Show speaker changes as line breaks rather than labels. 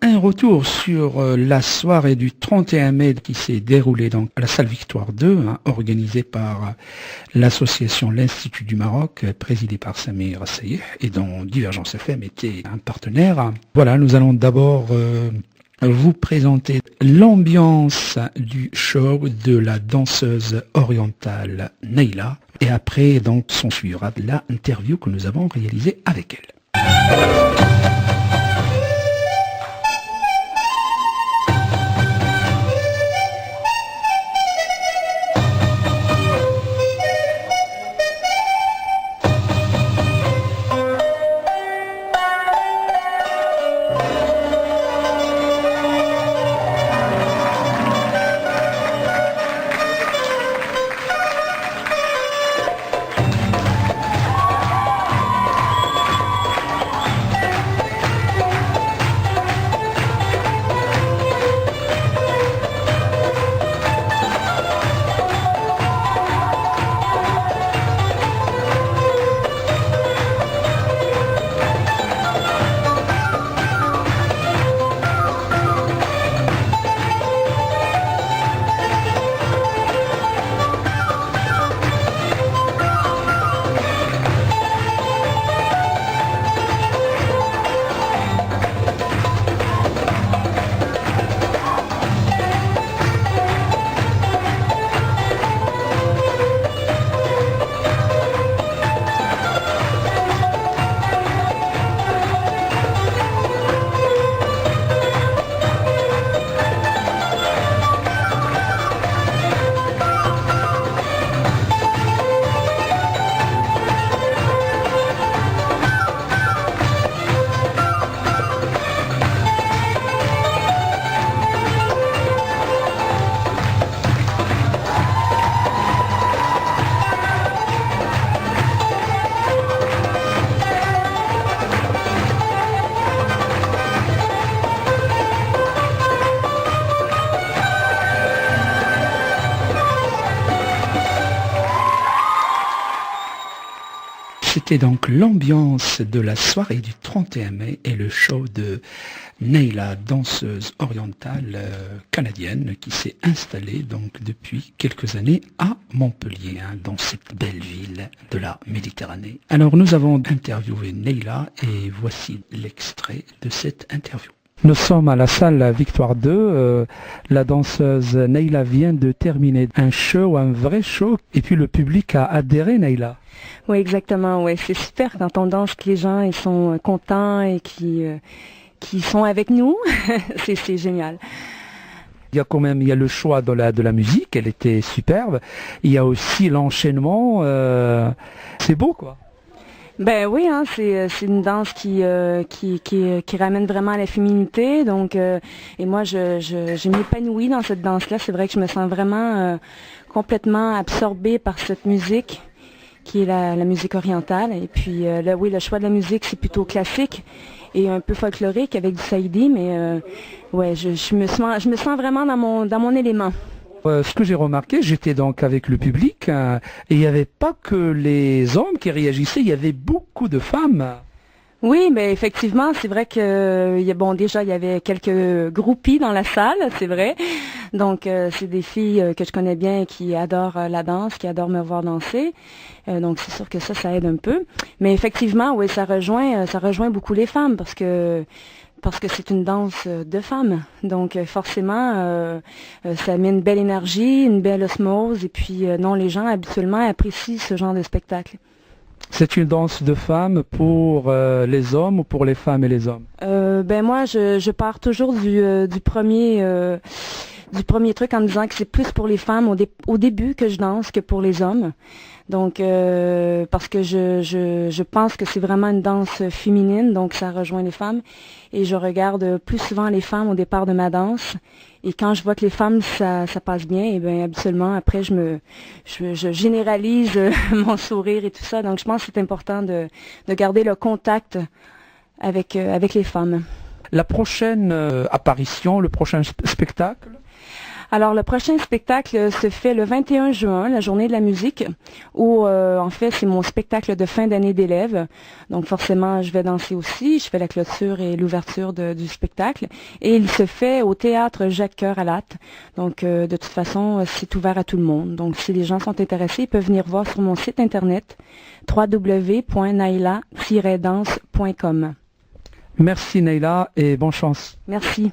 un retour sur la soirée du 31 mai qui s'est déroulée donc à la salle Victoire 2, organisée par l'association L'Institut du Maroc, présidée par Samir Sayeh, et dont Divergence FM était un partenaire. Voilà, nous allons d'abord vous présenter l'ambiance du show de la danseuse orientale Neyla, et après donc s'en suivra l'interview que nous avons réalisée avec elle. C'était donc l'ambiance de la soirée du 31 mai et le show de Neyla, danseuse orientale canadienne qui s'est installée donc depuis quelques années à Montpellier, dans cette belle ville de la Méditerranée. Alors nous avons interviewé Neyla et voici l'extrait de cette interview. Nous sommes à la salle Victoire 2. La danseuse Neyla vient de terminer un show, un vrai show, et puis le public a adhéré, Neyla.
Oui, exactement. Ouais, c'est super quand on danse que les gens ils sont contents et qui sont avec nous. c'est génial.
Il y a le choix de la musique, elle était superbe. Il y a aussi l'enchaînement. C'est beau, quoi.
Ben oui, c'est une danse qui ramène vraiment à la féminité. Donc, et moi, je m'épanouis dans cette danse-là. C'est vrai que je me sens vraiment complètement absorbée par cette musique, qui est la musique orientale. Et puis, là, oui, le choix de la musique, c'est plutôt classique et un peu folklorique avec du saïdi. Mais ouais, je me sens vraiment dans mon élément.
Ce que j'ai remarqué, j'étais donc avec le public et il n'y avait pas que les hommes qui réagissaient, il y avait beaucoup de femmes.
Oui, mais effectivement, c'est vrai que déjà il y avait quelques groupies dans la salle, c'est vrai. Donc c'est des filles que je connais bien et qui adorent la danse, qui adorent me voir danser. Donc c'est sûr que ça aide un peu. Mais effectivement, oui, ça rejoint beaucoup les femmes parce que c'est une danse de femmes. Donc forcément, ça met une belle énergie, une belle osmose, et puis non, les gens habituellement apprécient ce genre de spectacle.
C'est une danse de femmes pour les hommes ou pour les femmes et les hommes?
Moi, je pars toujours du premier truc en me disant que c'est plus pour les femmes au début que je danse que pour les hommes. Donc, parce que je pense que c'est vraiment une danse féminine, donc ça rejoint les femmes. Et je regarde plus souvent les femmes au départ de ma danse. Et quand je vois que les femmes, ça passe bien, et bien absolument, après, je généralise mon sourire et tout ça. Donc, je pense que c'est important de garder le contact avec les femmes.
La prochaine apparition, le prochain spectacle?
Alors, le prochain spectacle se fait le 21 juin, la journée de la musique, où, en fait, c'est mon spectacle de fin d'année d'élèves. Donc, forcément, je vais danser aussi. Je fais la clôture et l'ouverture du spectacle. Et il se fait au théâtre Jacques-Cœur à Latte. Donc, de toute façon, c'est ouvert à tout le monde. Donc, si les gens sont intéressés, ils peuvent venir voir sur mon site internet www.naila-danse.com.
Merci Neila et bonne chance.
Merci.